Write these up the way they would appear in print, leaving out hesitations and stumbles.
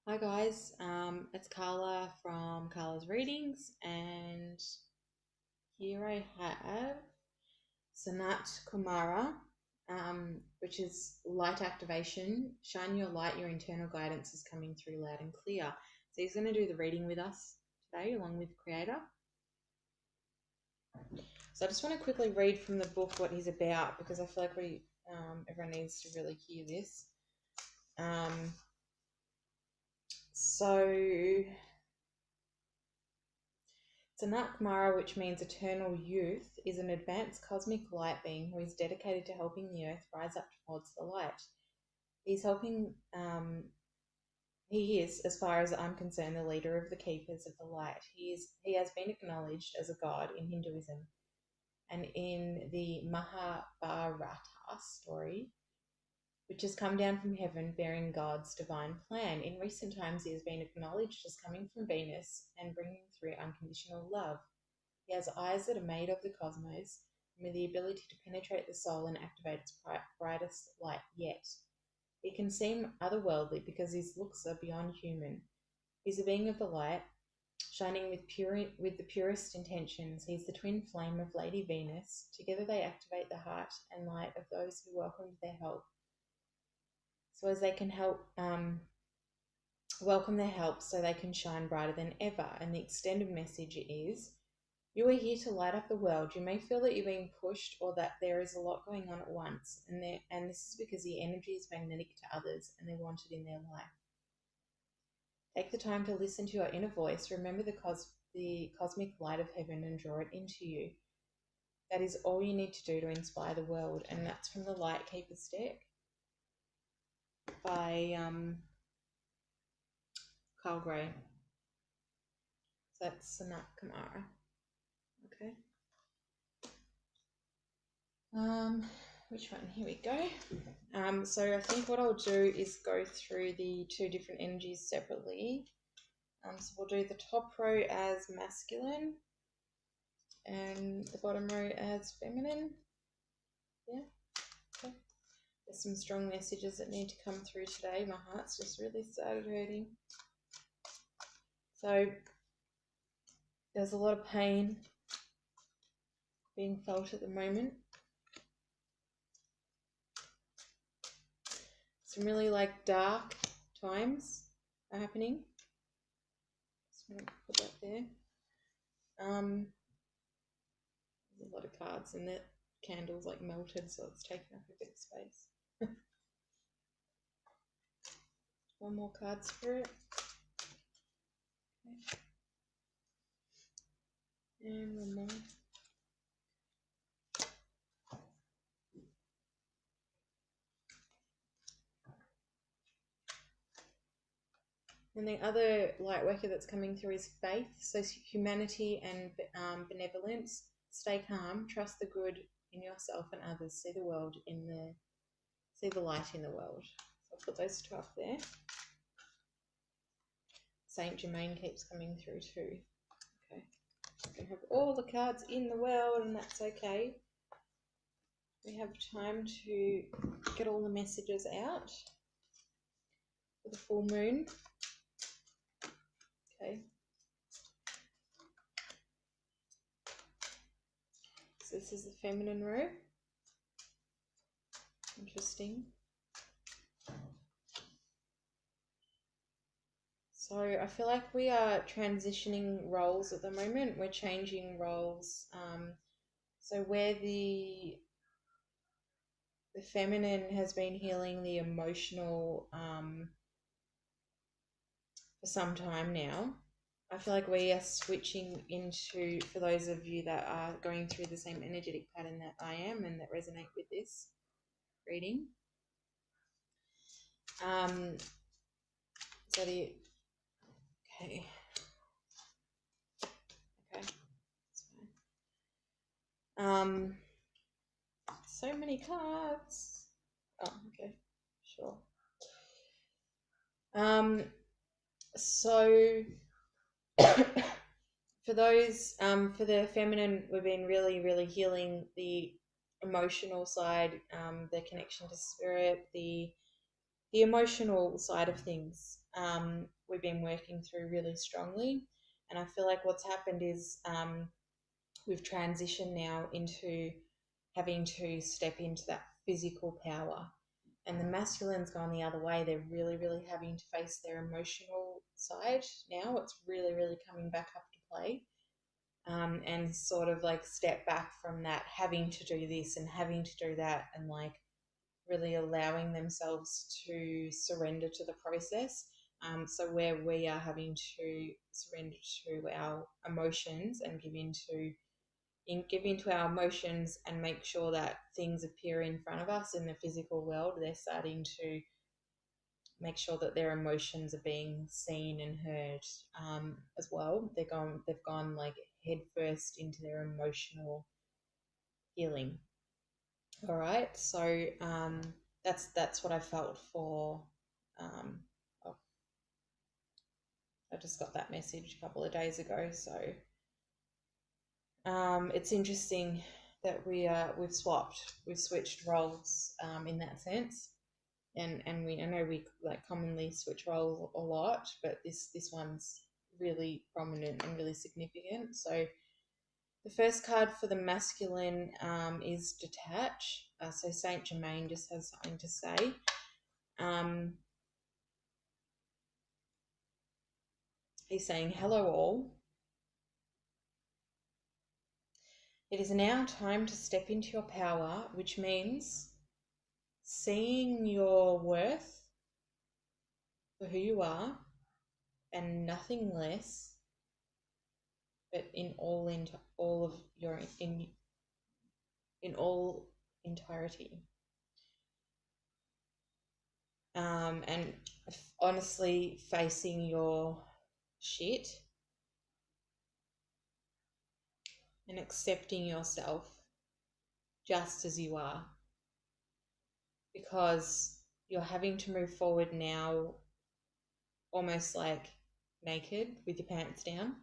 Hi guys, it's Carla from Carla's Readings, and here I have Sanat Kumara, which is light activation. Shine your light, your internal guidance is coming through loud and clear. So he's going to do the reading with us today, along with Creator. So I just want to quickly read from the book what he's about because I feel like everyone needs to really hear this. So Sanat Kumara, which means eternal youth, is an advanced cosmic light being who is dedicated to helping the earth rise up towards the light. He's helping, he is, as far as I'm concerned, the leader of the keepers of the light. He has been acknowledged as a god in Hinduism, and in the Mahabharata story, which has come down from heaven bearing God's divine plan. In recent times, he has been acknowledged as coming from Venus and bringing through unconditional love. He has eyes that are made of the cosmos, and with the ability to penetrate the soul and activate its brightest light yet. He can seem otherworldly because his looks are beyond human. He's a being of the light, shining with the purest intentions. He's the twin flame of Lady Venus. Together they activate the heart and light of those who welcomed their help. So as they can welcome their help so they can shine brighter than ever. And the extended message is, you are here to light up the world. You may feel that you're being pushed or that there is a lot going on at once, and this is because the energy is magnetic to others and they want it in their life. Take the time to listen to your inner voice. Remember the cosmic light of heaven and draw it into you. That is all you need to do to inspire the world, and that's from the Light Keepers deck by Carl Gray. So that's Sanat Kumara. Okay. Which one? Here we go. So I think what I'll do is go through the two different energies separately. So we'll do the top row as masculine and the bottom row as feminine. Yeah. Okay. There's some strong messages that need to come through today. My heart's just really started hurting. So there's a lot of pain being felt at the moment. Some really dark times are happening. Just going to put that there. There's a lot of cards and the candle's melted, so it's taking up a bit of space. One more card, Spirit. Okay. And one more. And the other light worker that's coming through is faith. So humanity and benevolence. Stay calm. Trust the good in yourself and others. See the light in the world. So I'll put those two up there. Saint Germain keeps coming through too. Okay. I can have all the cards in the world, and that's okay. We have time to get all the messages out for the full moon. Okay. So this is the feminine row. Interesting. So I feel like we are transitioning roles at the moment. We're changing roles. So where the feminine has been healing the emotional for some time now, I feel like we are switching into, for those of you that are going through the same energetic pattern that I am and that resonate with this reading. So the okay. So many cards. Oh, okay, sure. So for those, for the feminine, we've been really healing the emotional side, the connection to spirit, the emotional side of things. we've been working through really strongly. And I feel like what's happened is we've transitioned now into having to step into that physical power. And the masculine's gone the other way. They're really, really having to face their emotional side now. It's really, really coming back up to play. And sort of like step back from that, having to do this and having to do that, and like really allowing themselves to surrender to the process. So where we are having to surrender to our emotions and give into our emotions and make sure that things appear in front of us in the physical world, they're starting to make sure that their emotions are being seen and heard as well. They've gone like headfirst into their emotional healing. All right, so that's what I felt for. Oh, I just got that message a couple of days ago, so it's interesting that we've switched roles in that sense, and I know we like commonly switch roles a lot, but this one's really prominent and really significant. So the first card for the masculine is detach. So Saint Germain just has something to say. He's saying, hello all. It is now time to step into your power, which means seeing your worth for who you are and nothing less, but in all entirety. And honestly facing your shit and accepting yourself just as you are, because you're having to move forward now almost like naked with your pants down.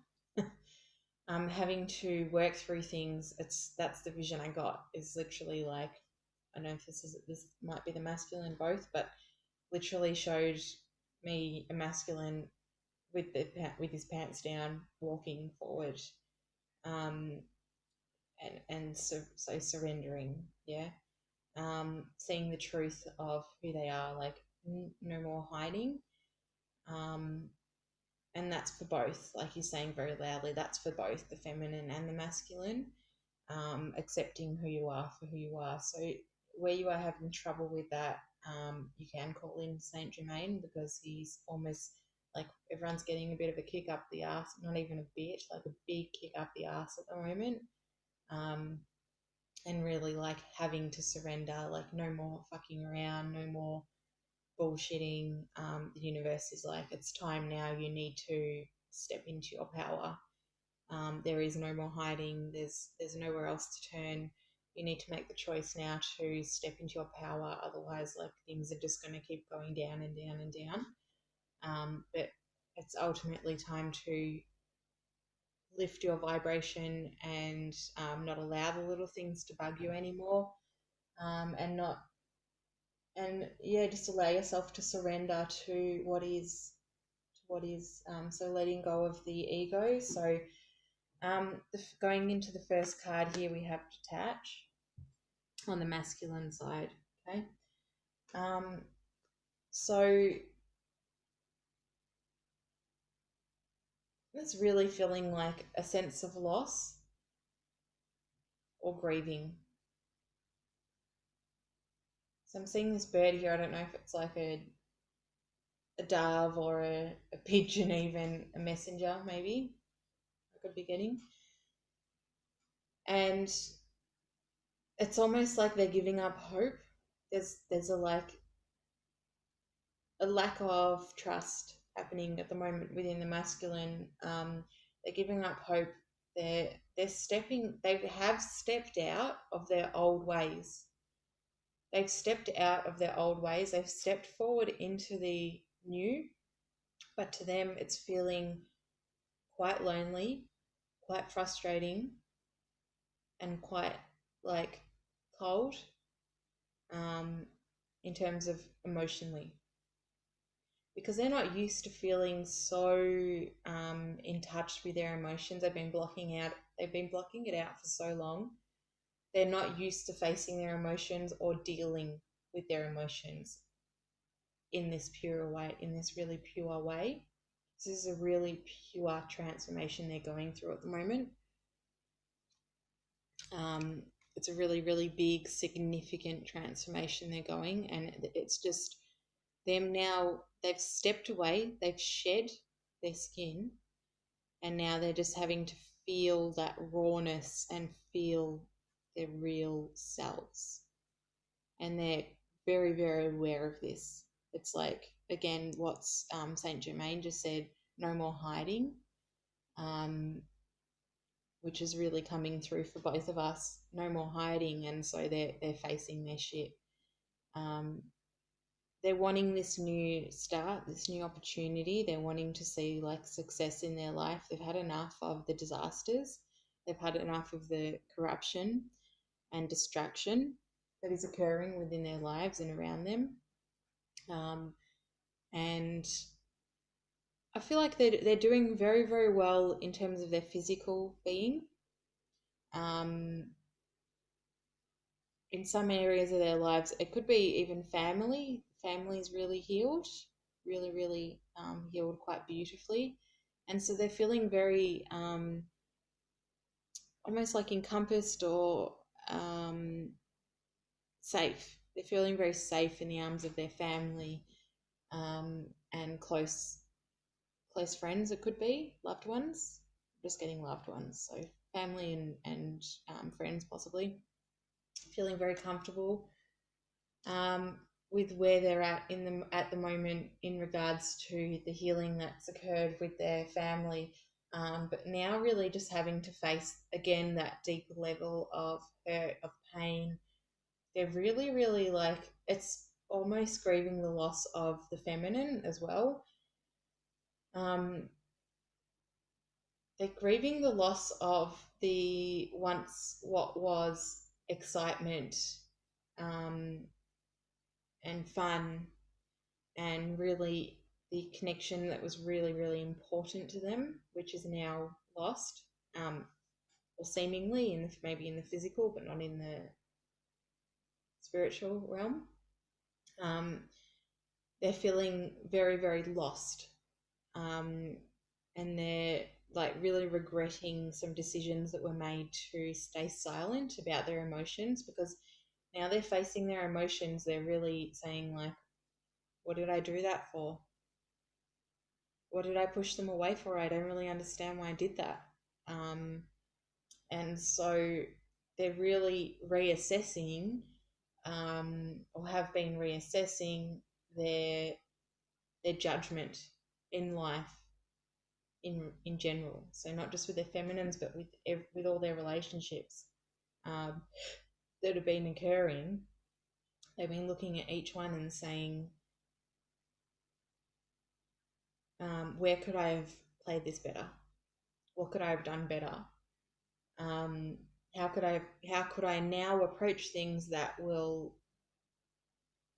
Having to work through things. That's the vision I got, is literally like, I don't know if this might be the masculine both, but literally showed me a masculine with his pants down, walking forward, so surrendering, yeah, seeing the truth of who they are, like no more hiding, and that's for both, like you're saying very loudly, that's for both the feminine and the masculine, accepting who you are for who you are. So where you are having trouble with that, you can call in Saint Germain, because he's almost like everyone's getting a bit of a kick up the arse, not even a bit, like a big kick up the arse at the moment, and really like having to surrender, like no more fucking around, no more bullshitting. The universe is like, it's time now, you need to step into your power. There is no more hiding. There's nowhere else to turn. You need to make the choice now to step into your power. Otherwise, like things are just going to keep going down and down and down. But it's ultimately time to lift your vibration and not allow the little things to bug you anymore. Just allow yourself to surrender to what is. So letting go of the ego. So going into the first card here, we have detach on the masculine side. Okay. So it's really feeling like a sense of loss or grieving. So I'm seeing this bird here. I don't know if it's like a dove or a pigeon, even a messenger, maybe I could be getting. And it's almost like they're giving up hope. There's a lack of trust happening at the moment within the masculine. They're giving up hope. They have stepped out of their old ways. They've stepped out of their old ways. They've stepped forward into the new, but to them it's feeling quite lonely, quite frustrating, and quite like cold, in terms of emotionally, because they're not used to feeling so in touch with their emotions. They've been blocking it out for so long. They're not used to facing their emotions or dealing with their emotions in this pure way, in this really pure way. This is a really pure transformation they're going through at the moment. It's a really, really big, significant transformation they're going, and it's just them now. They've stepped away, they've shed their skin, and now they're just having to feel that rawness and feel their real selves. And they're very, very aware of this. It's like, again, what's Saint Germain just said, no more hiding, which is really coming through for both of us. No more hiding, and so they're facing their shit. They're wanting this new start, this new opportunity. They're wanting to see like success in their life. They've had enough of the disasters. They've had enough of the corruption and distraction that is occurring within their lives and around them. And I feel like they're doing very, very well in terms of their physical being. In some areas of their lives, it could be even family. Family's really healed, really, really healed quite beautifully. And so they're feeling very almost like encompassed or safe. They're feeling very safe in the arms of their family and close friends. It could be loved ones, just getting loved ones. So family and friends possibly. Feeling very comfortable with where they're at the moment in regards to the healing that's occurred with their family, but now really just having to face again that deep level of hurt, of pain. They're really, really like, it's almost grieving the loss of the feminine as well. They're grieving the loss of the once what was excitement and fun, and really the connection that was really, really important to them, which is now lost, or seemingly maybe in the physical, but not in the spiritual realm. They're feeling very, very lost, and they're like really regretting some decisions that were made to stay silent about their emotions, because now they're facing their emotions. They're really saying like, what did I do that for? What did I push them away for? I don't really understand why I did that. And so they're really reassessing, or have been reassessing their judgment in life in general. So not just with their feminines, but with all their relationships that have been occurring. They've been looking at each one and saying, where could I have played this better? What could I have done better? How could I now approach things that will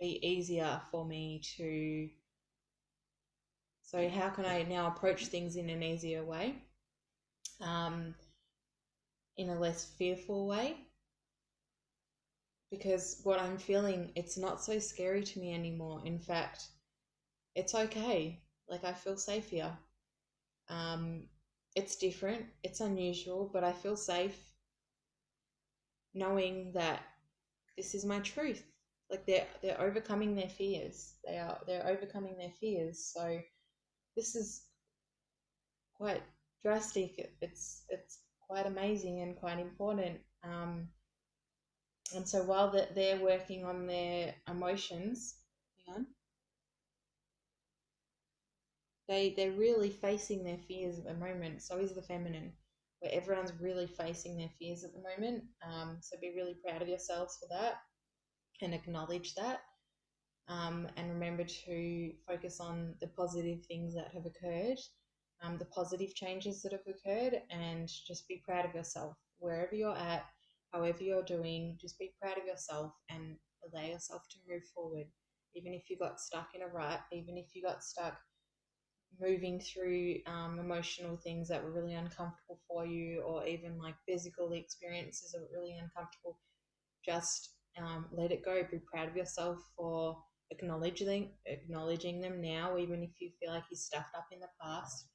be easier for me to, so how can I now approach things in an easier way, in a less fearful way? Because what I'm feeling, it's not so scary to me anymore. In fact, it's okay. Like, I feel safe here. It's different, it's unusual, but I feel safe knowing that this is my truth. Like, they're overcoming their fears. They're overcoming their fears. So this is quite drastic. It's quite amazing and quite important. And so while they're working on their emotions, hang on, they're really facing their fears at the moment. So is the feminine, where everyone's really facing their fears at the moment. So be really proud of yourselves for that and acknowledge that. And remember to focus on the positive things that have occurred, the positive changes that have occurred, and just be proud of yourself. Wherever you're at, however you're doing, just be proud of yourself and allow yourself to move forward. even if you got stuck in a rut, even if you got stuck moving through emotional things that were really uncomfortable for you, or even like physical experiences that were really uncomfortable, just let it go. Be proud of yourself for acknowledging them now, even if you feel like you stuffed up in the past.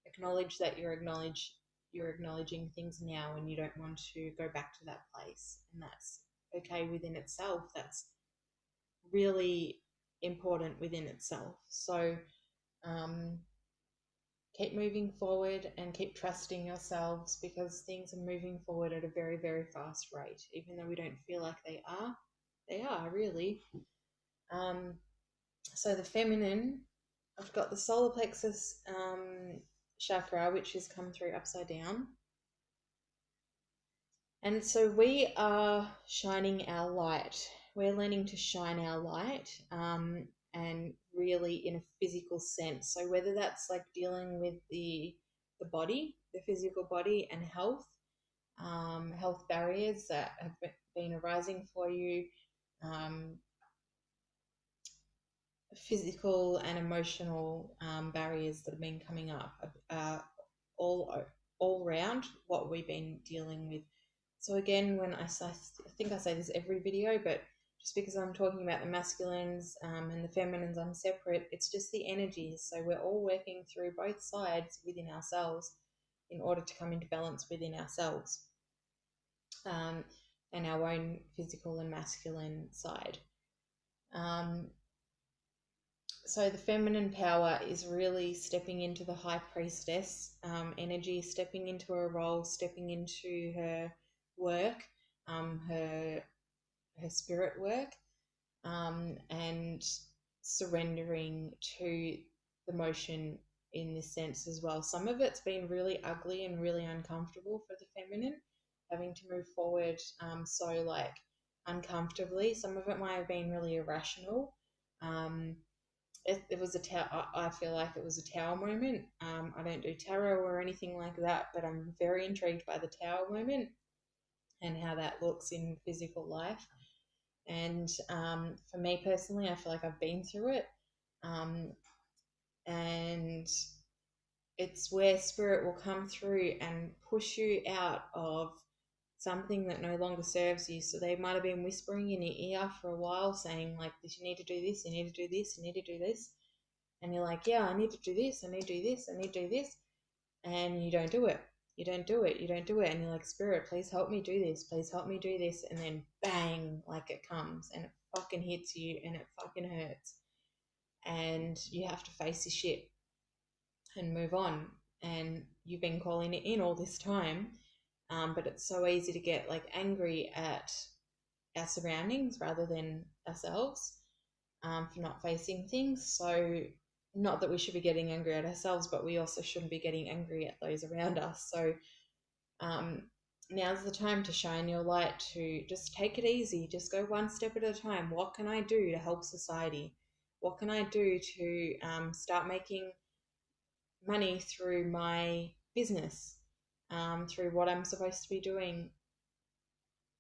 Acknowledge that you're acknowledging things now, and you don't want to go back to that place, and that's okay within itself. That's really important within itself. So keep moving forward and keep trusting yourselves, because things are moving forward at a very, very fast rate. Even though we don't feel like they are really. So the feminine, I've got the solar plexus chakra, which has come through upside down. And so we are shining our light. We're learning to shine our light, and really in a physical sense. So whether that's like dealing with the body, the physical body, and health, health barriers that have been arising for you, physical and emotional barriers that have been coming up, all around what we've been dealing with. So again, when I think I say this every video, but just because I'm talking about the masculines and the feminines, I'm separate. It's just the energies. So we're all working through both sides within ourselves in order to come into balance within ourselves, and our own physical and masculine side. So the feminine power is really stepping into the high priestess energy, stepping into her role, stepping into her work, her spirit work, and surrendering to the motion in this sense as well. Some of it's been really ugly and really uncomfortable for the feminine, having to move forward so like uncomfortably. Some of it might have been really irrational. It was I feel like it was a tower moment. I don't do tarot or anything like that, but I'm very intrigued by the tower moment and how that looks in physical life. And for me personally, I feel like I've been through it. And it's where spirit will come through and push you out of something that no longer serves you. So they might have been whispering in your ear for a while, saying like, you need to do this, you need to do this, you need to do this. And you're like, yeah, I need to do this, I need to do this, I need to do this. And you don't do it. You don't do it. You don't do it. And you're like, Spirit, please help me do this. Please help me do this. And then bang, like it comes and it fucking hits you and it fucking hurts. And you have to face your shit and move on. And you've been calling it in all this time. But it's so easy to get like angry at our surroundings rather than ourselves for not facing things. So not that we should be getting angry at ourselves, but we also shouldn't be getting angry at those around us. So now's the time to shine your light, to just take it easy, just go one step at a time. What can I do to help society? What can I do to start making money through my business, through what I'm supposed to be doing?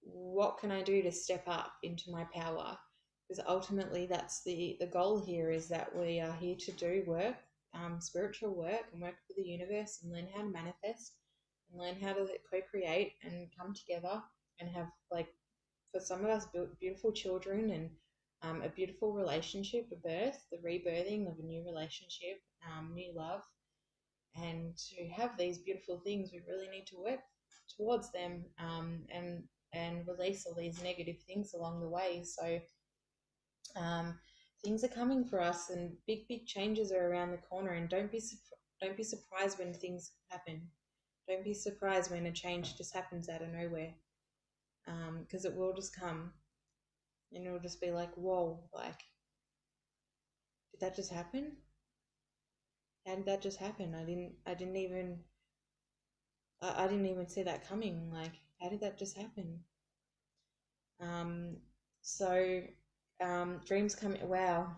What can I do to step up into my power? Because ultimately that's the goal here, is that we are here to do work, spiritual work, and work for the universe, and learn how to manifest and learn how to co-create and come together and have, like, for some of us, beautiful children and a beautiful relationship, a birth, the rebirthing of a new relationship, new love. And to have these beautiful things, we really need to work towards them, and release all these negative things along the way. So things are coming for us, and big changes are around the corner. And don't be surprised when things happen. Don't be surprised when a change just happens out of nowhere, because it will just come, and it'll just be like, whoa, like, did that just happen? How did that just happen? I didn't even see that coming. Like, how did that just happen? So dreams come. Wow,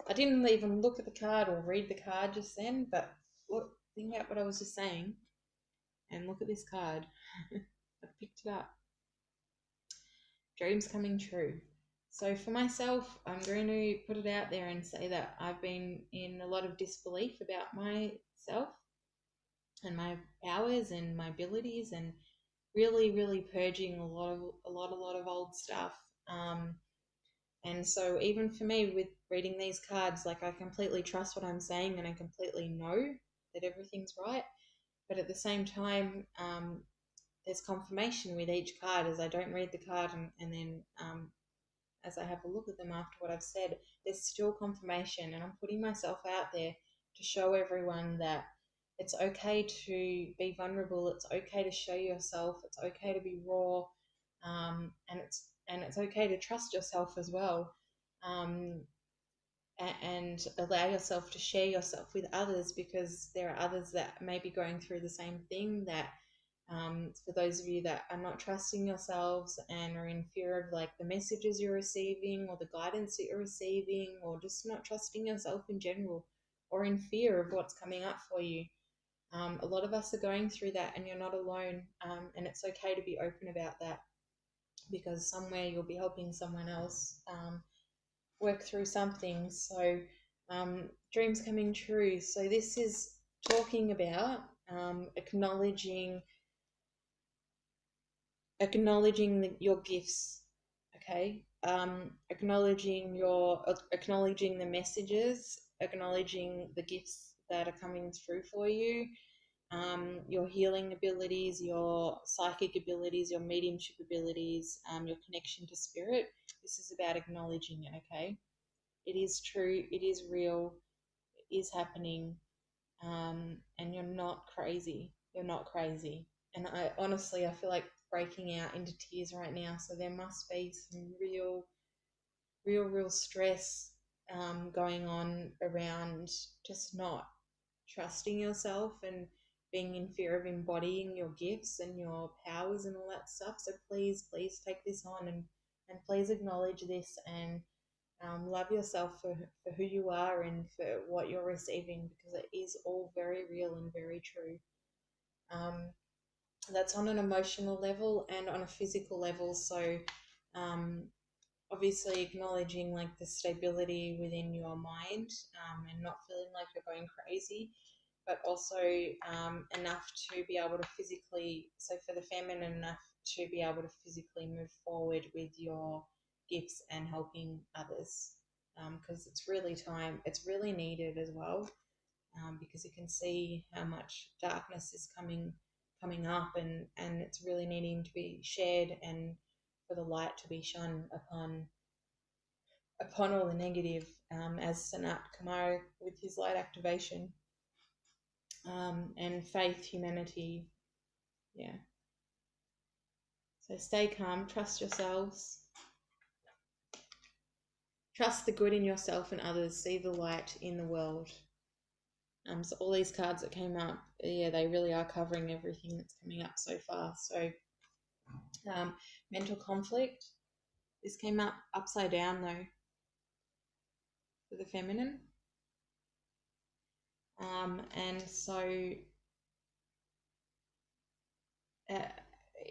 I didn't even look at the card or read the card just then, but think about what I was just saying and look at this card. I picked it up. Dreams coming true. So for myself, I'm going to put it out there and say that I've been in a lot of disbelief about myself and my powers and my abilities, and really, really purging a lot of old stuff. Um, and so even for me, with reading these cards, like, I completely trust what I'm saying and I completely know that everything's right. But at the same time, there's confirmation with each card, as I don't read the card and then as I have a look at them after what I've said, there's still confirmation, and I'm putting myself out there to show everyone that it's okay to be vulnerable. It's okay to show yourself. It's okay to be raw, and it's okay to trust yourself as well, um, and allow yourself to share yourself with others, because there are others that may be going through the same thing. That for those of you that are not trusting yourselves and are in fear of, like, the messages you're receiving or the guidance that you're receiving, or just not trusting yourself in general, or in fear of what's coming up for you. A lot of us are going through that, and you're not alone. And it's okay to be open about that, because somewhere you'll be helping someone else work through something. So, dreams coming true. So, this is talking about acknowledging your gifts. Okay, acknowledging the messages, acknowledging the gifts that are coming through for you, your healing abilities, your psychic abilities, your mediumship abilities, your connection to spirit. This is about acknowledging it. Okay, it is true, it is real, it is happening, and you're not crazy. You're not crazy. And I honestly, I feel like breaking out into tears right now. So there must be some real stress going on around just not trusting yourself and being in fear of embodying your gifts and your powers and all that stuff. So please take this on, and please acknowledge this, and love yourself for who you are and for what you're receiving, because it is all very real and very true. Um, that's on an emotional level and on a physical level. So, um, obviously, acknowledging, like, the stability within your mind, and not feeling like you're going crazy, but also enough to be able to physically, so for the feminine, enough to be able to physically move forward with your gifts and helping others, because it's really needed as well, because you can see how much darkness is coming up, and it's really needing to be shared, and for the light to be shone upon all the negative, as Sanat Kumara with his light activation, and faith, humanity. Yeah. So stay calm, trust yourselves, trust the good in yourself and others, see the light in the world. So all these cards that came up, yeah, they really are covering everything that's coming up so far. So, mental conflict. This came up upside down though for the feminine. And so, uh,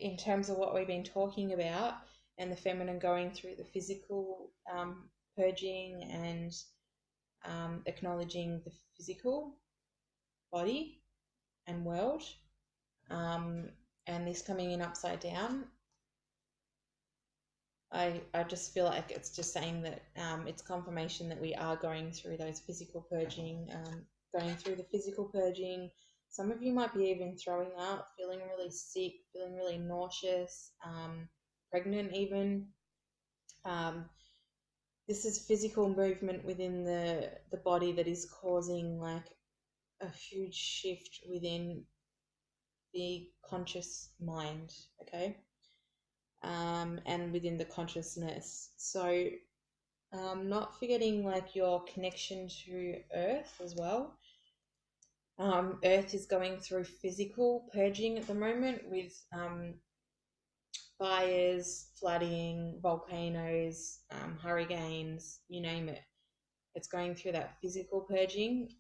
in terms of what we've been talking about, and the feminine going through the physical purging, and acknowledging the physical body and world, and this coming in upside down, I just feel like it's just saying that it's confirmation that we are going through those physical purging, going through the physical purging. Some of you might be even throwing up, feeling really sick, feeling really nauseous, pregnant even. Um, this is physical movement within the body that is causing, like, a huge shift within the conscious mind, okay, and within the consciousness. So, not forgetting, like, your connection to Earth as well. Earth is going through physical purging at the moment with fires, flooding, volcanoes, hurricanes, you name it. It's going through that physical purging,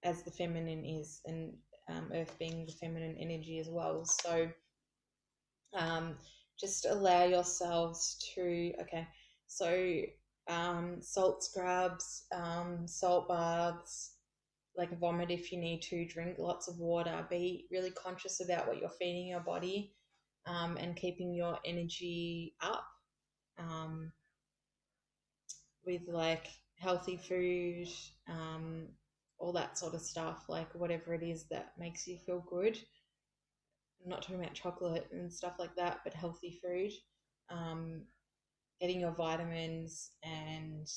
as the feminine is, and Earth being the feminine energy as well. So, just allow yourselves to, okay, so salt scrubs, salt baths, like vomit if you need to, drink lots of water, be really conscious about what you're feeding your body, and keeping your energy up, um, with like healthy food, all that sort of stuff, like whatever it is that makes you feel good. I'm not talking about chocolate and stuff like that, but healthy food. Um, Getting your vitamins and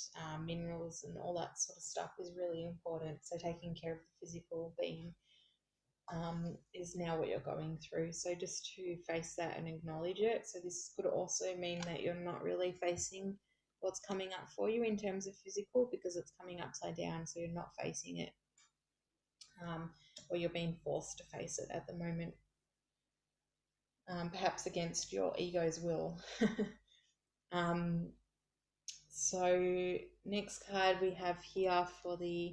minerals and all that sort of stuff is really important. So taking care of the physical being is now what you're going through. So just to face that and acknowledge it. So this could also mean that you're not really facing what's coming up for you in terms of physical, because it's coming upside down. So you're not facing it, or you're being forced to face it at the moment, perhaps against your ego's will. um, So next card we have here for they're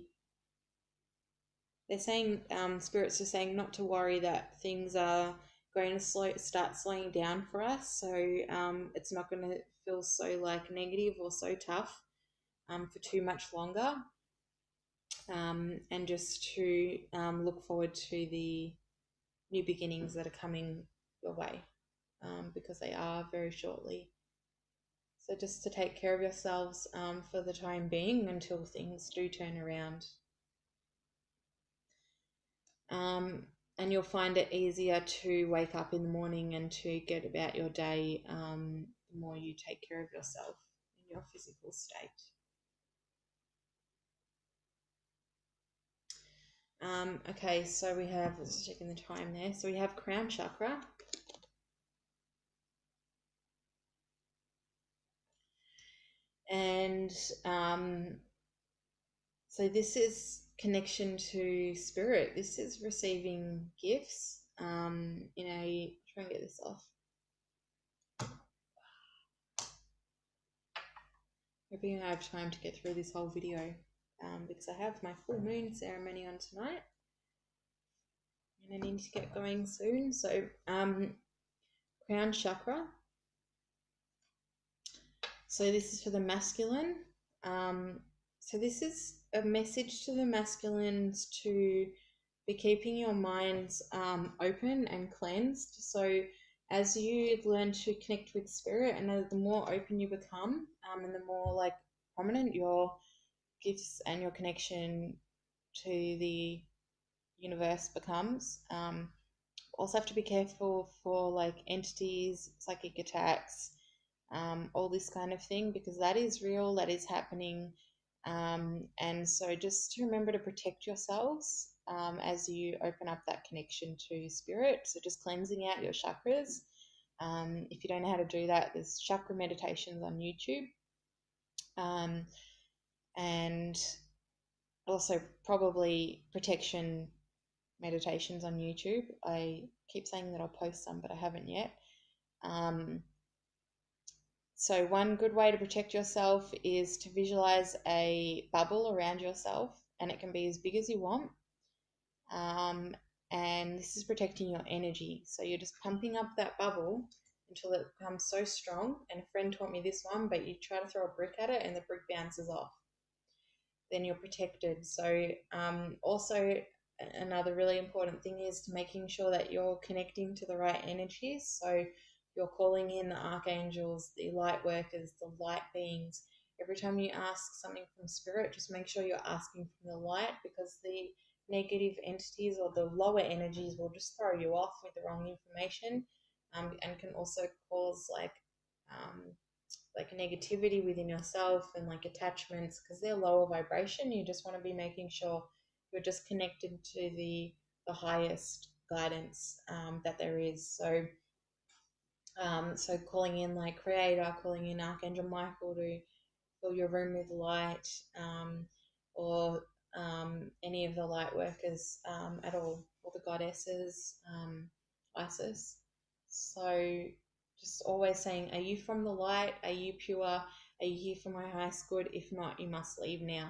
saying, spirits are saying not to worry, that things are going to start slowing down for us. So it's not going to feel so like negative or so tough for too much longer. And just to look forward to the new beginnings that are coming your way, because they are very shortly. So just to take care of yourselves for the time being until things do turn around. And you'll find it easier to wake up in the morning and to get about your day, the more you take care of yourself in your physical state. Okay, so we have, just checking the time there, so we have crown chakra. And so this is connection to spirit. This is receiving gifts. In a, try and get this off. Hoping I have time to get through this whole video, because I have my full moon ceremony on tonight, and I need to get going soon. So, crown chakra. So this is for the masculine. So this is a message to the masculines to be keeping your minds open and cleansed. So as you learn to connect with spirit, and the more open you become, and the more like prominent your gifts and your connection to the universe becomes. Also have to be careful for like entities, psychic attacks, all this kind of thing, because that is real, that is happening. And so just to remember to protect yourselves as you open up that connection to spirit. So just cleansing out your chakras. If you don't know how to do that, there's chakra meditations on YouTube. And also probably protection meditations on YouTube. I keep saying that I'll post some, but I haven't yet. So one good way to protect yourself is to visualize a bubble around yourself, and it can be as big as you want. And this is protecting your energy. So you're just pumping up that bubble until it becomes so strong. And a friend taught me this one, but you try to throw a brick at it and the brick bounces off. Then you're protected. So also another really important thing is making sure that you're connecting to the right energies. So you're calling in the archangels, the light workers, the light beings. Every time you ask something from spirit, just make sure you're asking from the light, because the negative entities or the lower energies will just throw you off with the wrong information, and can also cause like negativity within yourself and like attachments, because they're lower vibration. You just want to be making sure you're just connected to the highest guidance that there is. So so calling in like Creator, calling in Archangel Michael to fill your room with light, or any of the light workers at all, or the goddesses, Isis. So just always saying, are you from the light? Are you pure? Are you here for my highest good? If not, you must leave now.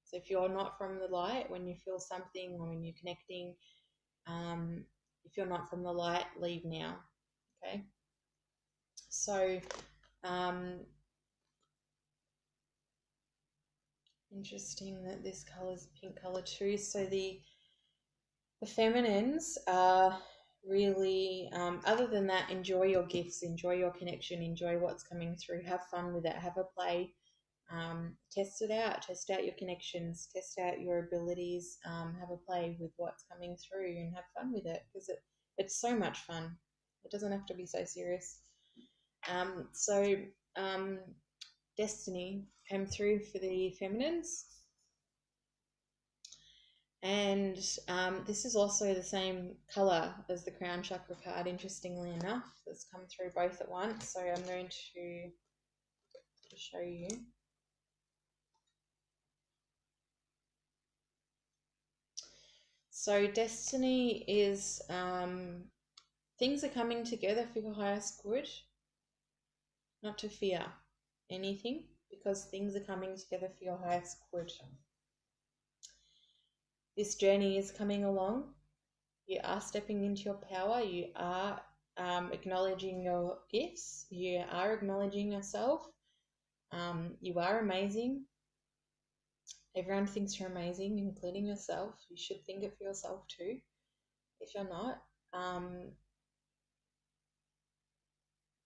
So if you're not from the light, when you feel something or when you're connecting, if you're not from the light, leave now. Okay. So, interesting that this color is pink color too. So the feminines are really, other than that, enjoy your gifts, enjoy your connection, enjoy what's coming through, have fun with it, have a play, test it out, test out your connections, test out your abilities, have a play with what's coming through and have fun with it because it's so much fun. It doesn't have to be so serious. So Destiny came through for the feminines. And this is also the same colour as the crown chakra card, interestingly enough. That's come through both at once. So I'm going to show you. So Destiny is things are coming together for your highest good, not to fear anything, because things are coming together for your highest good. This journey is coming along. You are stepping into your power. You are acknowledging your gifts. You are acknowledging yourself. You are amazing. Everyone thinks you're amazing, including yourself. You should think it for yourself too, if you're not.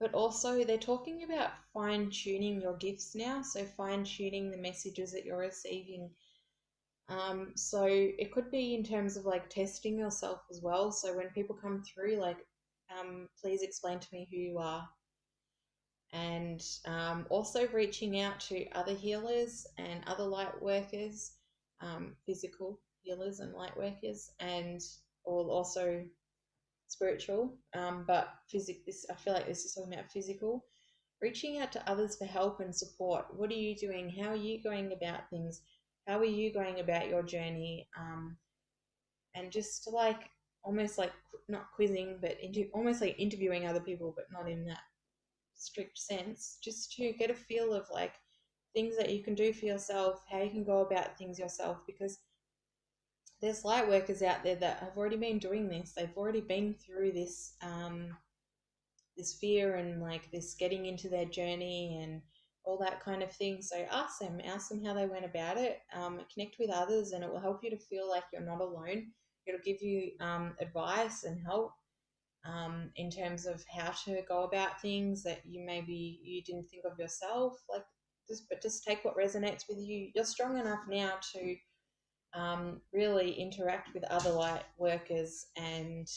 But also, they're talking about fine tuning your gifts now. So, fine tuning the messages that you're receiving. So, it could be in terms of like testing yourself as well. So, when people come through, like, please explain to me who you are. And also reaching out to other healers and other light workers, physical healers and light workers, and or also spiritual. But this, I feel like this is talking about physical. Reaching out to others for help and support. What are you doing? How are you going about things? How are you going about your journey? And just to like almost like not quizzing, but almost like interviewing other people, but not in that strict sense, just to get a feel of like things that you can do for yourself, how you can go about things yourself, because there's light workers out there that have already been doing this. They've already been through this this fear and like this getting into their journey and all that kind of thing. So ask them how they went about it. Connect with others, and it will help you to feel like you're not alone. It'll give you advice and help in terms of how to go about things that you didn't think of yourself. Like just take what resonates with you. You're strong enough now to really interact with other light workers and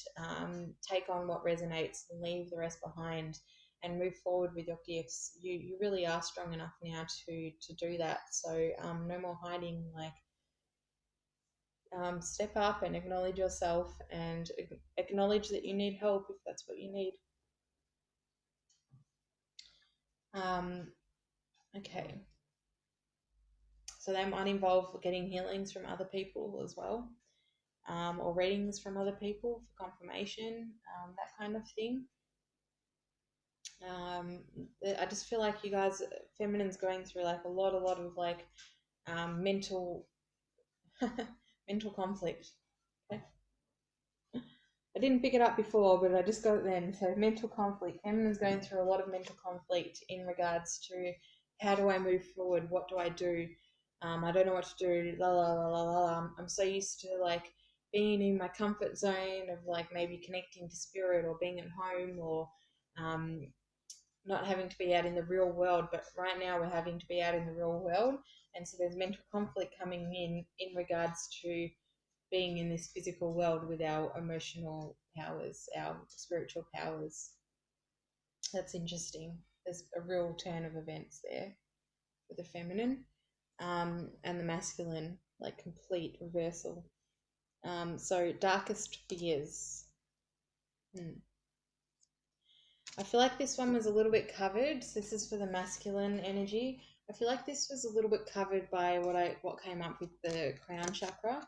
take on what resonates and leave the rest behind and move forward with your gifts. You really are strong enough now to do that. So no more hiding. Like step up and acknowledge yourself and acknowledge that you need help if that's what you need. Okay. So that might involve getting healings from other people as well, or readings from other people for confirmation, that kind of thing. I just feel like you guys, feminine's going through like a lot of like mental mental conflict. Okay. I didn't pick it up before, but I just got it then. So mental conflict. Feminine's going through a lot of mental conflict in regards to how do I move forward? What do I do? I don't know what to do. La la la la la. I'm so used to like being in my comfort zone of like maybe connecting to spirit or being at home or not having to be out in the real world. But right now we're having to be out in the real world, and so there's mental conflict coming in regards to being in this physical world with our emotional powers, our spiritual powers. That's interesting. There's a real turn of events there for the feminine, and the masculine, like complete reversal. So darkest fears. I feel like this one was a little bit covered. So this is for the masculine energy. I feel like this was a little bit covered by what came up with the crown chakra.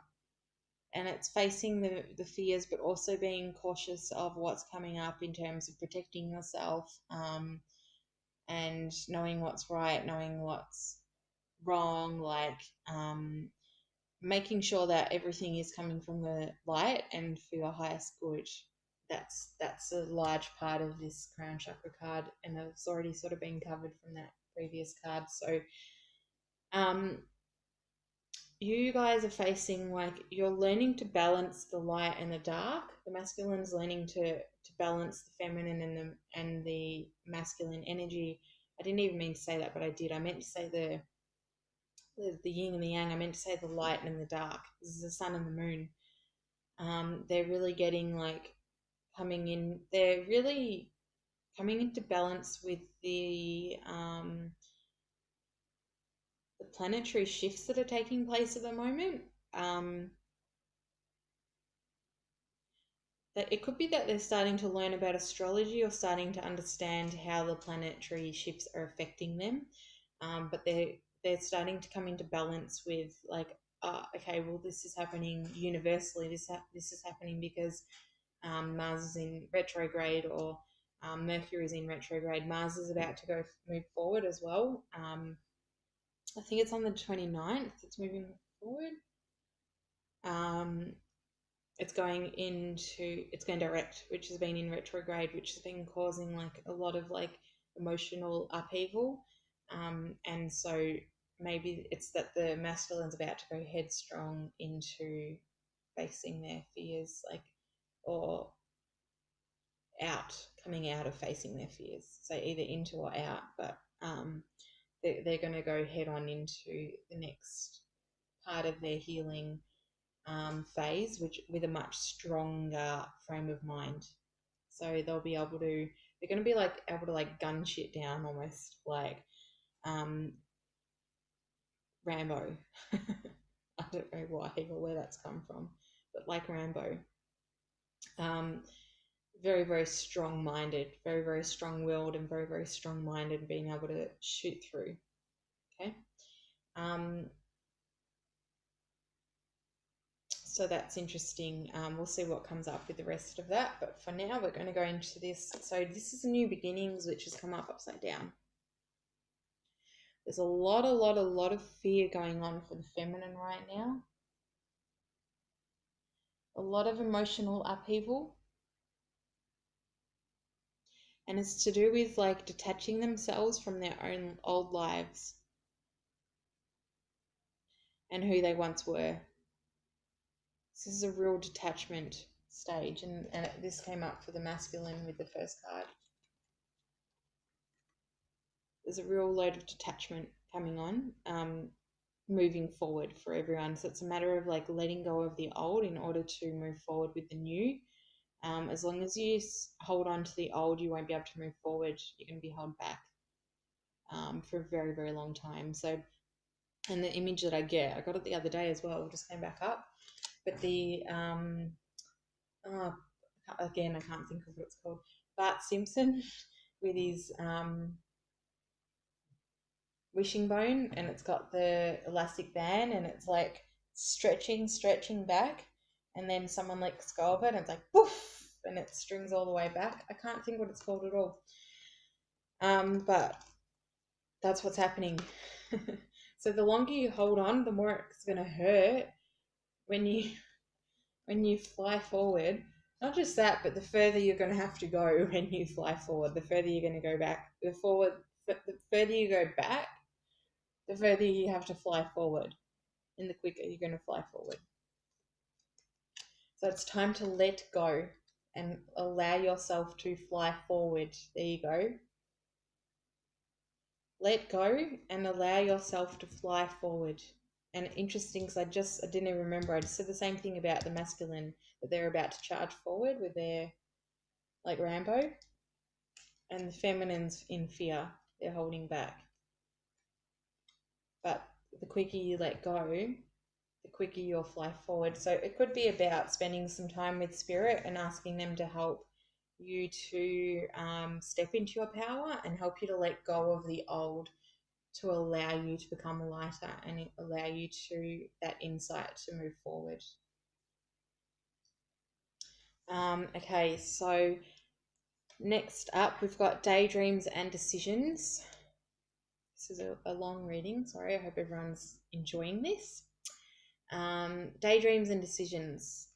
And it's facing the fears, but also being cautious of what's coming up in terms of protecting yourself, and knowing what's right, knowing what's wrong, like making sure that everything is coming from the light and for your highest good. that's a large part of this crown chakra card, and it's already sort of been covered from that previous card. So you guys are facing, like, you're learning to balance the light and the dark. The masculine's learning to balance the feminine and the masculine energy. I didn't even mean to say that, but I did. I meant to say the yin and the yang. I meant to say the light and the dark. This is the sun and the moon. They're really getting, like, coming in. They're really coming into balance with the planetary shifts that are taking place at the moment. That it could be that they're starting to learn about astrology or starting to understand how the planetary shifts are affecting them. But they're starting to come into balance with, like, okay, well, this is happening universally. This is happening because Mars is in retrograde, or Mercury is in retrograde. Mars is about to move forward as well. I think it's on the 29th. It's moving forward. It's going direct, which has been in retrograde, which has been causing, like, a lot of, like, emotional upheaval. And so maybe it's that the masculine's about to go headstrong into facing their fears, like, or coming out of facing their fears. So either into or out, but they're going to go head on into the next part of their healing phase, which with a much stronger frame of mind. So they're going to be, like, able to, like, gun shit down, almost like Rambo. I don't know why or where that's come from, but like Rambo. Very, very strong-minded, very, very strong-willed, and very, very strong-minded, being able to shoot through. Okay. So that's interesting. We'll see what comes up with the rest of that. But for now, we're going to go into this. So this is New Beginnings, which has come up upside down. There's a lot of fear going on for the feminine right now. A lot of emotional upheaval. And it's to do with, like, detaching themselves from their own old lives and who they once were. This is a real detachment stage, and this came up for the masculine with the first card. There's a real load of detachment coming on, moving forward for everyone. So it's a matter of, like, letting go of the old in order to move forward with the new. As long as you hold on to the old, you won't be able to move forward. You're going to be held back for a very, very long time. So, and the image that I got it the other day as well. It just came back up. But the again, I can't think of what it's called. Bart Simpson with his wishing bone, and it's got the elastic band, and it's, like, stretching back, and then someone lets go of it, and it's like poof, and it strings all the way back. I can't think what it's called at all. But that's what's happening. So the longer you hold on, the more it's going to hurt when you fly forward. Not just that, but the further you're going to have to go when you fly forward, the further you're going to go back. The further you go back, the further you have to fly forward, and the quicker you're going to fly forward. So it's time to let go and allow yourself to fly forward. There you go. Let go and allow yourself to fly forward. And interesting, because I didn't even remember. I just said the same thing about the masculine, that they're about to charge forward with their, like, Rambo. And the feminine's in fear. They're holding back. But the quicker you let go, the quicker you'll fly forward. So it could be about spending some time with Spirit and asking them to help you to step into your power and help you to let go of the old, to allow you to become lighter and allow you to that insight to move forward. Okay, so next up we've got Daydreams and Decisions. This is a long reading. Sorry, I hope everyone's enjoying this. Daydreams and Decisions.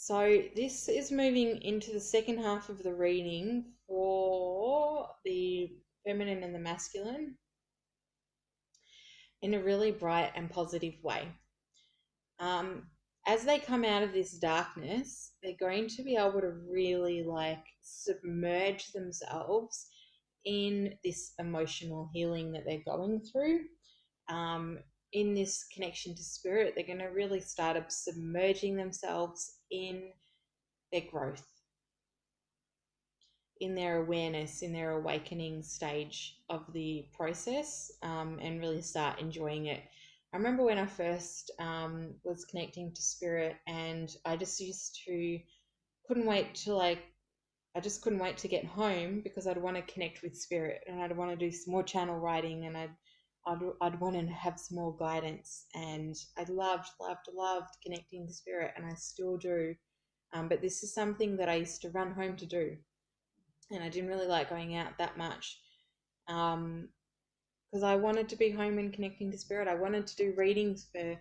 So this is moving into the second half of the reading for the feminine and the masculine in a really bright and positive way. As they come out of this darkness, they're going to be able to really like submerge themselves in this emotional healing that they're going through. In this connection to spirit, they're going to really start submerging themselves in their growth, in their awareness, in their awakening stage of the process, and really start enjoying it. I remember when I first was connecting to spirit, and I just used to couldn't wait to I just couldn't wait to get home because I'd want to connect with spirit and I'd want to do some more channel writing, and I'd want to have some more guidance, and I loved connecting to spirit, and I still do. But this is something that I used to run home to do, and I didn't really like going out that much because I wanted to be home and connecting to spirit. I wanted to do readings for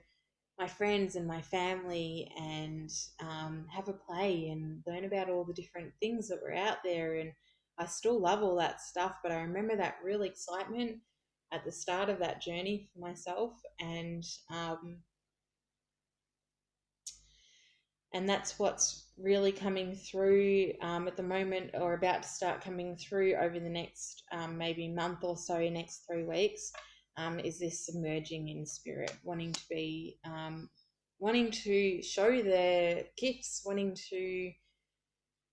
my friends and my family, and have a play and learn about all the different things that were out there. And I still love all that stuff, but I remember that real excitement at the start of that journey for myself, and that's what's really coming through at the moment, or about to start coming through over the next maybe month or so, next 3 weeks, is this submerging in spirit, wanting to be wanting to show their gifts, wanting to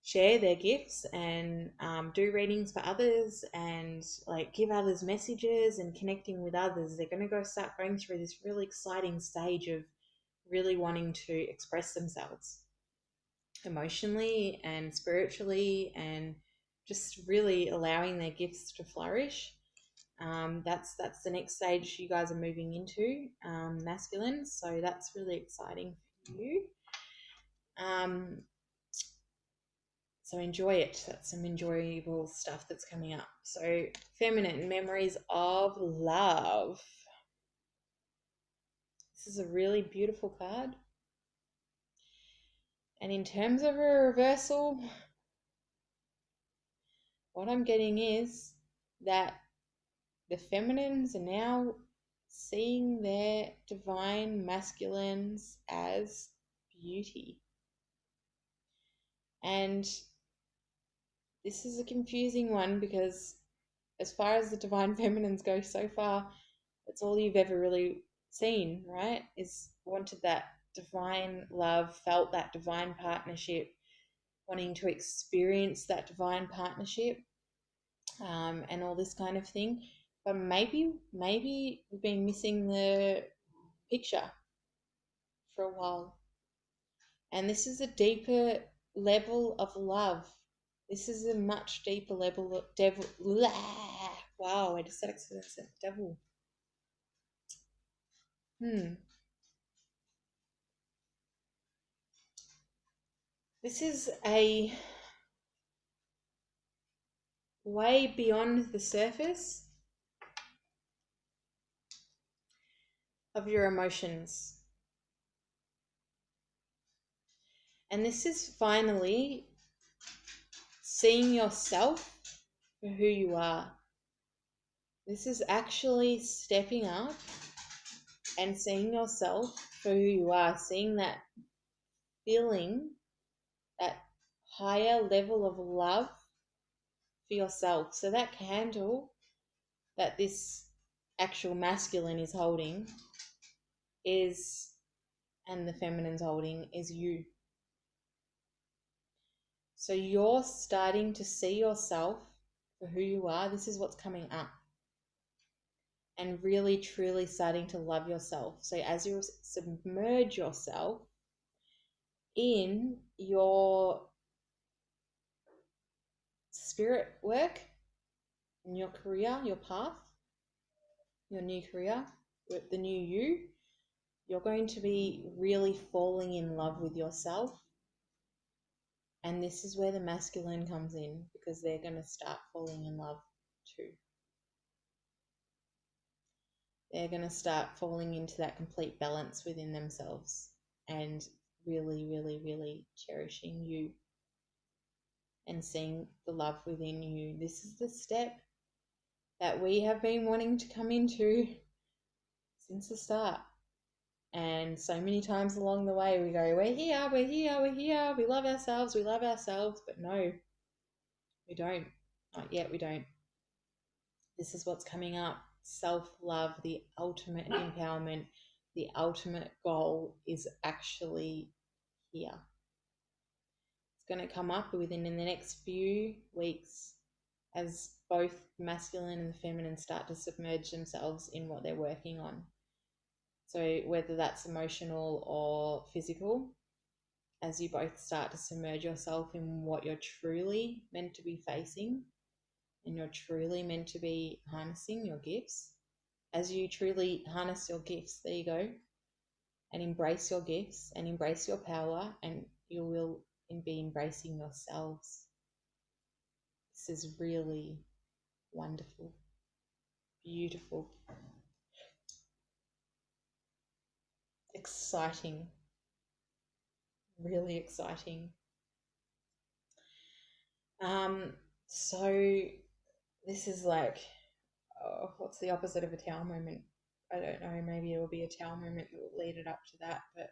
share their gifts, and do readings for others, and like give others messages and connecting with others. They're going to start going through this really exciting stage of really wanting to express themselves emotionally and spiritually, and just really allowing their gifts to flourish. That's the next stage you guys are moving into, masculine. So that's really exciting for you. So enjoy it. That's some enjoyable stuff that's coming up. So feminine, memories of love. This is a really beautiful card. And in terms of a reversal, what I'm getting is that the feminines are now seeing their divine masculines as beauty. And this is a confusing one because, as far as the divine feminines go so far, that's all you've ever really seen, right? Is wanted that divine love, felt that divine partnership, wanting to experience that divine partnership, and all this kind of thing. But maybe we've been missing the picture for a while. And this is a deeper level of love. This is a much deeper level of devil. Wow, I just said devil. This is a way beyond the surface of your emotions. And this is finally seeing yourself for who you are. This is actually stepping up and seeing yourself for who you are, seeing that feeling, that higher level of love for yourself. So that candle that this actual masculine is holding is, and the feminine's holding, is you. So you're starting to see yourself for who you are. This is what's coming up. And really, truly starting to love yourself. So as you submerge yourself in your spirit work, in your career, your path, your new career, the new you, you're going to be really falling in love with yourself. And this is where the masculine comes in, because they're going to start falling in love too. They're going to start falling into that complete balance within themselves and really, really, really cherishing you and seeing the love within you. This is the step that we have been wanting to come into since the start. And so many times along the way, we go, we're here, we're here, we're here, we love ourselves, but no, we don't. Not yet, we don't. This is what's coming up. Self-love, the ultimate empowerment, the ultimate goal is actually here. It's going to come up within the next few weeks as both masculine and feminine start to submerge themselves in what they're working on. So whether that's emotional or physical, as you both start to submerge yourself in what you're truly meant to be facing and you're truly meant to be harnessing your gifts. As you truly harness your gifts, there you go, and embrace your gifts and embrace your power, and you will be embracing yourselves. This is really wonderful, beautiful, exciting, really exciting. So this is like, what's the opposite of a Tao moment? I don't know, maybe it will be a Tao moment that will lead it up to that, but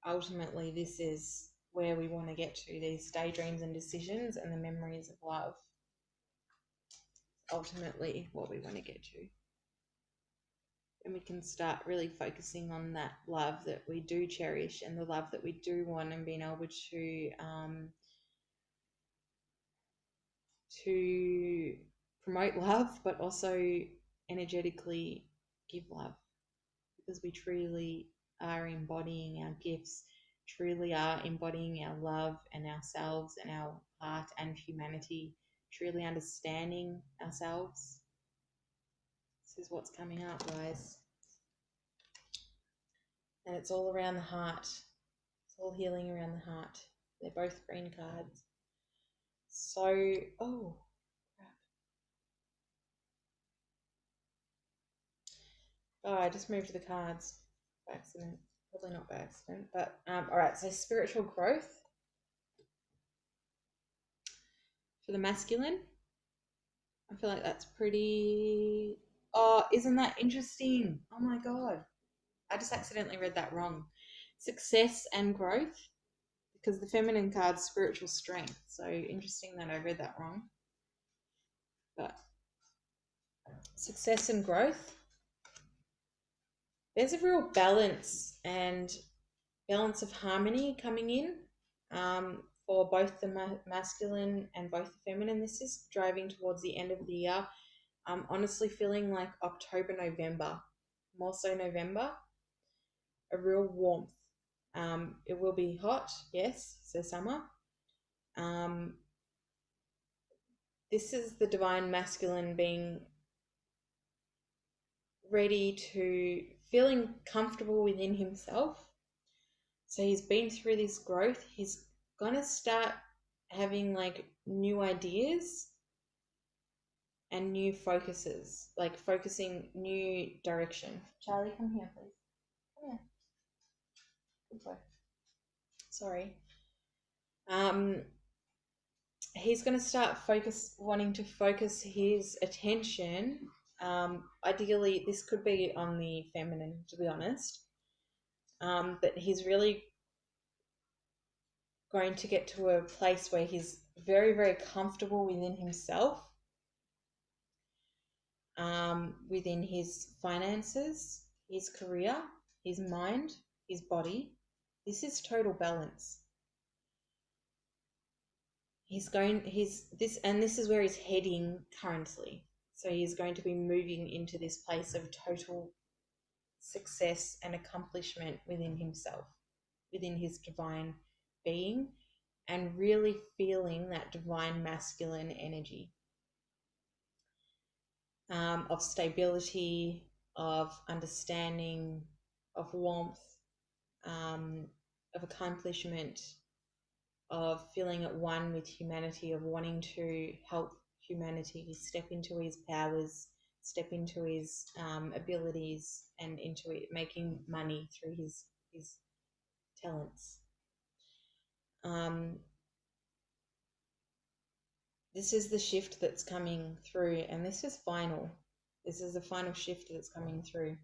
ultimately this is where we want to get to, these daydreams and decisions and the memories of love. Ultimately what we want to get to. And we can start really focusing on that love that we do cherish and the love that we do want, and being able to promote love, but also energetically give love, because we truly are embodying our gifts, truly are embodying our love and ourselves and our heart and humanity, truly understanding ourselves. This is what's coming up, guys. And it's all around the heart. It's all healing around the heart. They're both green cards. So, oh, crap. Oh, I just moved the cards by accident. Probably not by accident, but all right. So spiritual growth for the masculine. I feel like that's pretty. Oh, isn't that interesting? Oh my god, I just accidentally read that wrong. Success and growth, because the feminine card's spiritual strength. So interesting that I read that wrong. But success and growth. There's a real balance of harmony coming in for both the masculine and both the feminine. This is driving towards the end of the year. I'm honestly feeling like October, November, more so November, a real warmth. It will be hot, yes, so summer. This is the divine masculine being ready to, feeling comfortable within himself. So he's been through this growth. He's gonna start having like new ideas and new focuses, like focusing new direction. Charlie, come here, please. Come here. Good boy. Sorry. He's going to start wanting to focus his attention. Ideally, this could be on the feminine, to be honest. But he's really going to get to a place where he's very, very comfortable within himself, within his finances, his career, his mind, his body. This is total balance. This is where he's heading currently. So he's going to be moving into this place of total success and accomplishment within himself, within his divine being, and really feeling that divine masculine energy of stability, of understanding, of warmth, of accomplishment, of feeling at one with humanity, of wanting to help humanity step into his powers, step into his abilities and into it, making money through his talents. This is the shift that's coming through, and this is final. This is the final shift that's coming through.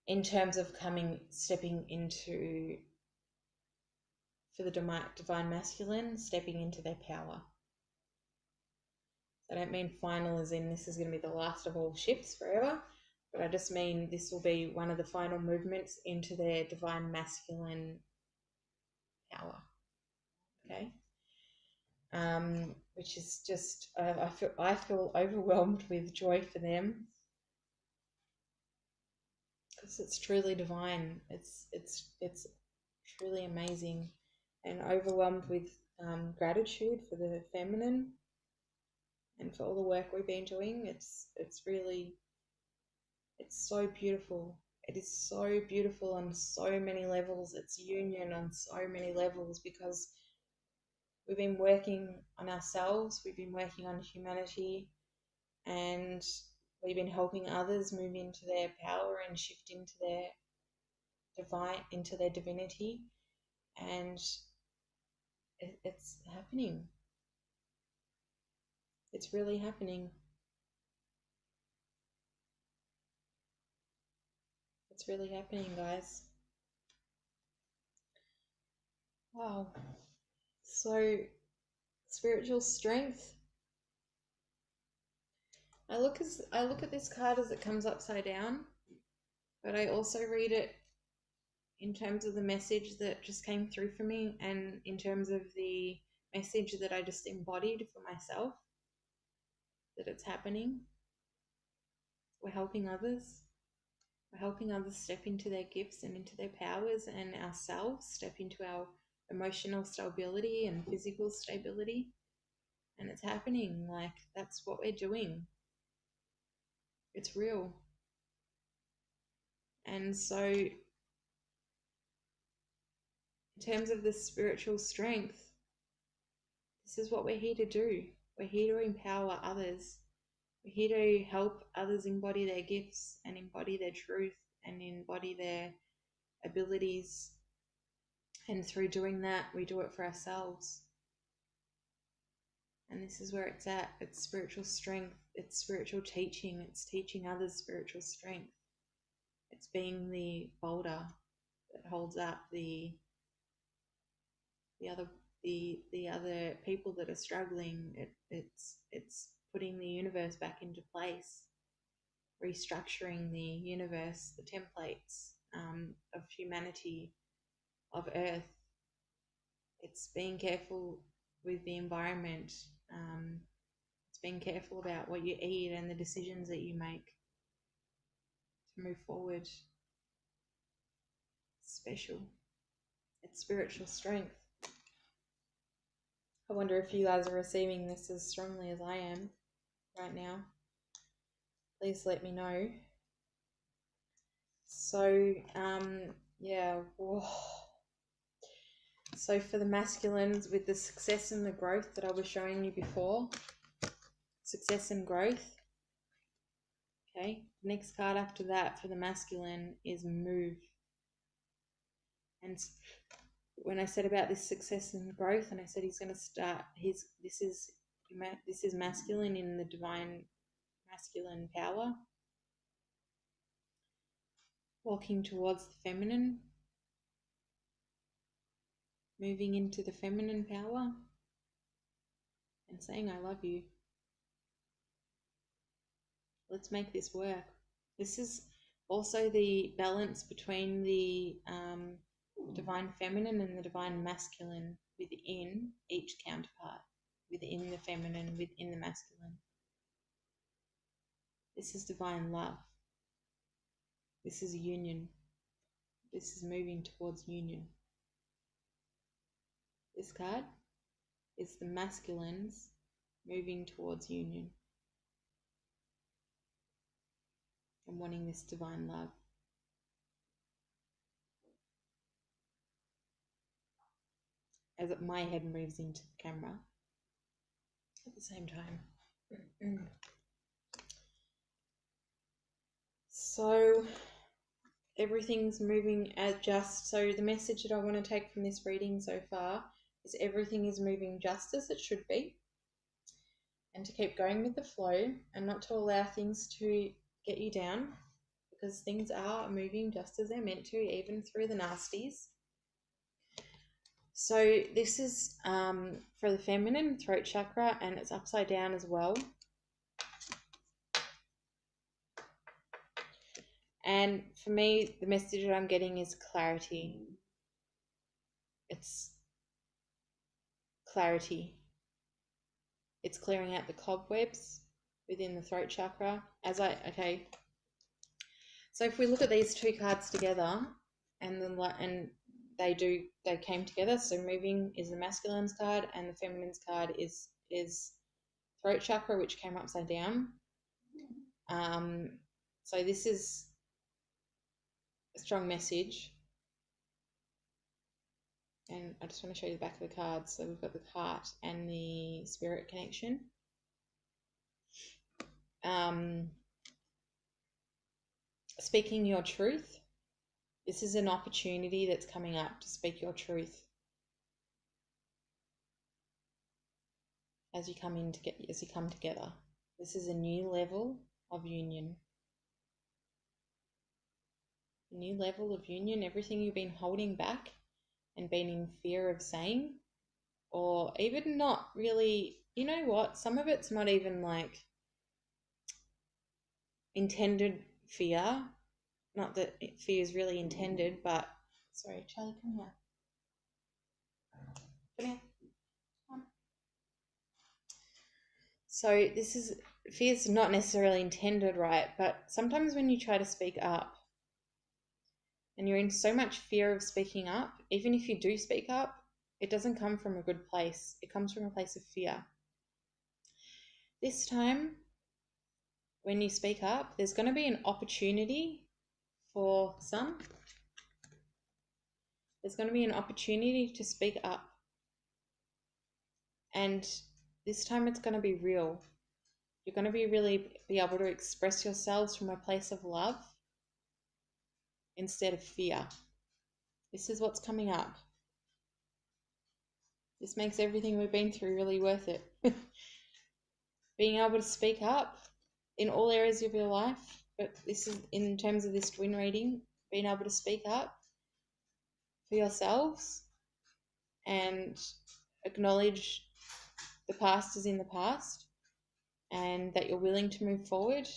In terms of stepping into, for the divine masculine, stepping into their power. I don't mean final as in this is going to be the last of all shifts forever, but I just mean this will be one of the final movements into their divine masculine power. Okay? Which is just, I feel overwhelmed with joy for them, because it's truly divine. It's truly amazing, and overwhelmed with gratitude for the feminine and for all the work we've been doing. It's so beautiful. It is so beautiful on so many levels. It's union on so many levels, because we've been working on ourselves, we've been working on humanity, and we've been helping others move into their power and shift into their divinity, and it's happening. It's really happening. It's really happening, guys. Wow. So, spiritual strength. I look at this card as it comes upside down, but I also read it in terms of the message that just came through for me, and in terms of the message that I just embodied for myself, that it's happening. We're helping others. We're helping others step into their gifts and into their powers, and ourselves step into our emotional stability and physical stability. And it's happening. Like, that's what we're doing. It's real. And so, in terms of the spiritual strength, this is what we're here to do. We're here to empower others. We're here to help others embody their gifts and embody their truth and embody their abilities. And through doing that, we do it for ourselves. And this is where it's at. It's spiritual strength. It's spiritual teaching. It's teaching others spiritual strength. It's being the boulder that holds up the other people that are struggling. It's putting the universe back into place, restructuring the universe, the templates of humanity, of Earth. It's being careful with the environment. It's being careful about what you eat and the decisions that you make to move forward. It's special. It's spiritual strength. I wonder if you guys are receiving this as strongly as I am right now. Please let me know. So, yeah. Whoa. So for the masculines, with the success and the growth that I was showing you before, success and growth. Okay, next card after that for the masculine is move. And when I said about this success and growth, and I said he's going to start this is masculine in the divine masculine power, walking towards the feminine, moving into the feminine power, and saying I love you. Let's make this work. This is also the balance between the divine feminine and the divine masculine within each counterpart, within the feminine, within the masculine. This is divine love. This is union. This is moving towards union. This card is the masculines moving towards union and wanting this divine love. As my head moves into the camera, at the same time. So everything's moving just, so the message that I want to take from this reading so far is everything is moving just as it should be, and to keep going with the flow and not to allow things to get you down, because things are moving just as they're meant to, even through the nasties. So this is for the feminine throat chakra, and it's upside down as well. And for me, the message that I'm getting is clarity. It's clarity. It's clearing out the cobwebs within the throat chakra. Okay. So if we look at these two cards together, and they came together. So moving is the masculine's card, and the feminine's card is throat chakra, which came upside down. So this is a strong message. And I just want to show you the back of the cards. So we've got the heart and the spirit connection. Speaking your truth. This is an opportunity that's coming up to speak your truth as you come together. This is a new level of union. A new level of union. Everything you've been holding back and been in fear of saying, or even not really, you know what, some of it's not even like intended fear, not that fear is really intended, but sorry, Charlie, come here. So this is, fear's not necessarily intended, right? But sometimes when you try to speak up and you're in so much fear of speaking up, even if you do speak up, it doesn't come from a good place. It comes from a place of fear. This time, when you speak up, there's going to be an opportunity for some. There's going to be an opportunity to speak up. And this time it's going to be real. You're going to be able to express yourselves from a place of love instead of fear. This is what's coming up. This makes everything we've been through really worth it. Being able to speak up in all areas of your life, but this is in terms of this twin reading, being able to speak up for yourselves and acknowledge the past is in the past, and that you're willing to move forward,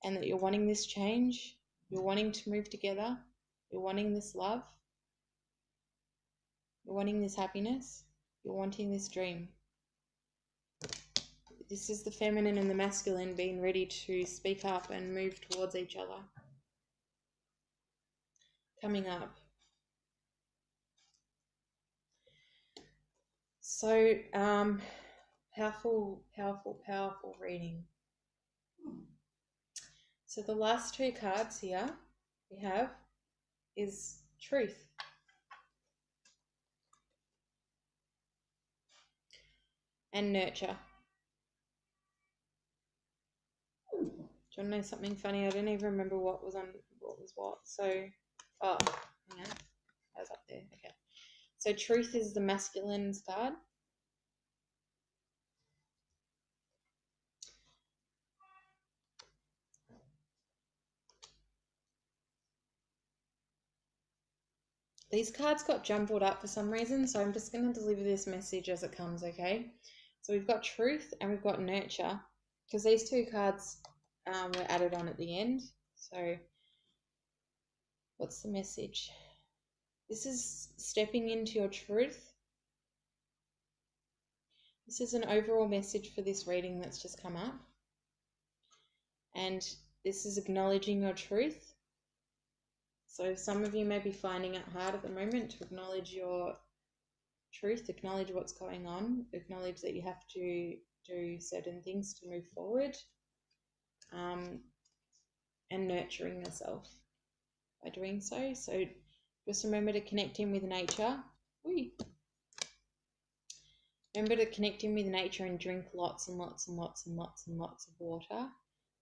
and that you're wanting this change, you're wanting to move together, you're wanting this love, you're wanting this happiness, you're wanting this dream. This is the feminine and the masculine being ready to speak up and move towards each other. Coming up. So, powerful, powerful, powerful reading. So the last two cards here we have is truth. And nurture. Do you want to know something funny? I don't even remember what was what. So, oh, hang on. That was up there. Okay. So truth is the masculine's card. These cards got jumbled up for some reason, so I'm just going to deliver this message as it comes, okay? So we've got truth and we've got nurture, because these two cards were added on at the end. So what's the message? This is stepping into your truth. This is an overall message for this reading that's just come up. And this is acknowledging your truth. So some of you may be finding it hard at the moment to acknowledge your truth, acknowledge what's going on, acknowledge that you have to do certain things to move forward, and nurturing yourself by doing so. So just remember to connect in with nature. Remember to connect in with nature and drink lots and lots and lots and lots and lots of water.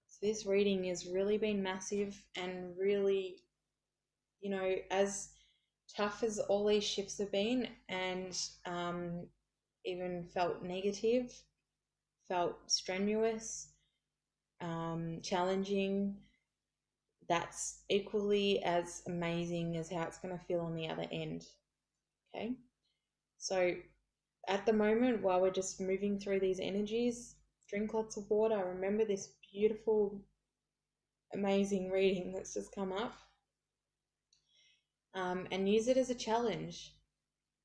So this reading has really been massive and really, you know, as tough as all these shifts have been, and even felt negative, felt strenuous, challenging, that's equally as amazing as how it's going to feel on the other end. Okay, so at the moment, while we're just moving through these energies, drink lots of water. Remember this beautiful, amazing reading that's just come up, and use it as a challenge.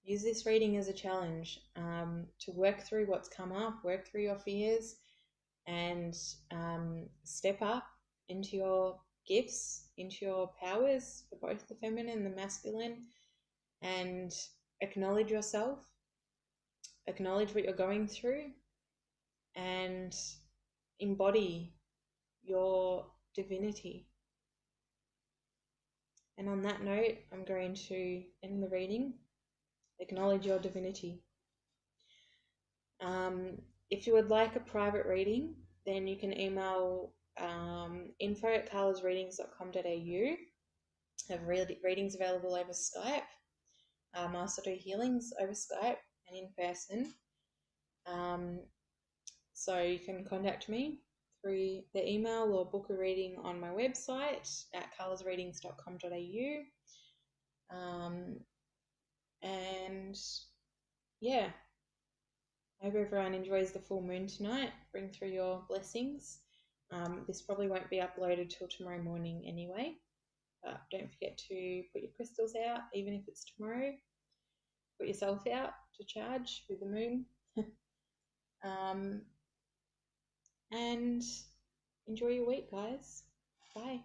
Use this reading as a challenge to work through what's come up, work through your fears, and step up into your gifts, into your powers for both the feminine and the masculine, and acknowledge yourself, acknowledge what you're going through, and embody your divinity. And on that note, I'm going to end the reading. Acknowledge your divinity. If you would like a private reading, then you can email info@carlasreadings.com.au. I have readings available over Skype. I also do healings over Skype and in person. So you can contact me through the email or book a reading on my website at carlasreadings.com.au. And yeah, I hope everyone enjoys the full moon tonight. Bring through your blessings. This probably won't be uploaded till tomorrow morning anyway, but don't forget to put your crystals out, even if it's tomorrow. Put yourself out to charge with the moon. And enjoy your week, guys. Bye.